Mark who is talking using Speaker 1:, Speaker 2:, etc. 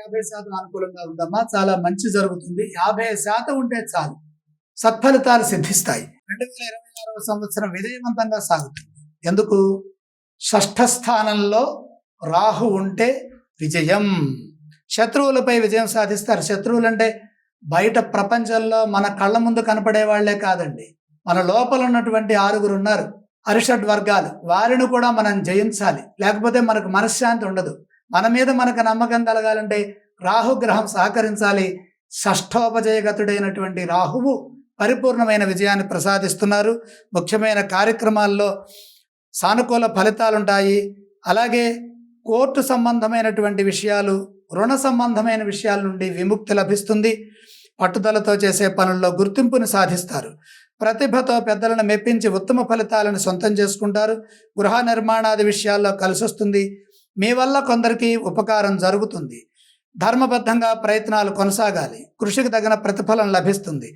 Speaker 1: 50% అనుకూలంగా ఉందమ్మా. చాలా మంచి జరుగుతుంది. 50% ఉంటే చాలు. సత్ఫలితాలు సిద్ధిస్తాయి. 2026వ సంవత్సరం విజయవంతంగా సాగుతుంది. ఎందుకు? షష్ఠ స్థానంలో రాహు ఉంటే విజయం. శత్రువులపై విజయం సాధిస్తారు. శత్రువులు అంటే బయట ప్రపంచంలో మన కళ్ళ ముందు కనపడే వాళ్లే కాదండి. మన లోపల ఉన్నటువంటి 6 ఉన్నారు, అరిషడ్ వర్గాలు. వారిని కూడా మనం జయించాలి. లేకపోతే మనకు మనశ్శాంతి ఉండదు. మన మీద మనకు నమ్మకం కలగాలంటే రాహుగ్రహం సహకరించాలి. షష్ఠోపజయగతుడైనటువంటి రాహువు పరిపూర్ణమైన విజయాన్ని ప్రసాదిస్తున్నారు. ముఖ్యమైన కార్యక్రమాల్లో సానుకూల ఫలితాలుంటాయి. అలాగే కోర్టు సంబంధమైనటువంటి విషయాలు, రుణ సంబంధమైన విషయాల నుండి విముక్తి లభిస్తుంది. పట్టుదలతో చేసే పనుల్లో గుర్తింపుని సాధిస్తారు. ప్రతిభతో పెద్దలను మెప్పించి ఉత్తమ ఫలితాలను సొంతం చేసుకుంటారు. గృహ నిర్మాణాది విషయాల్లో కలిసొస్తుంది. మీ వల్ల కొందరికి ఉపకారం జరుగుతుంది. ధర్మబద్ధంగా ప్రయత్నాలు కొనసాగాలి. కృషికి తగిన ప్రతిఫలం లభిస్తుంది.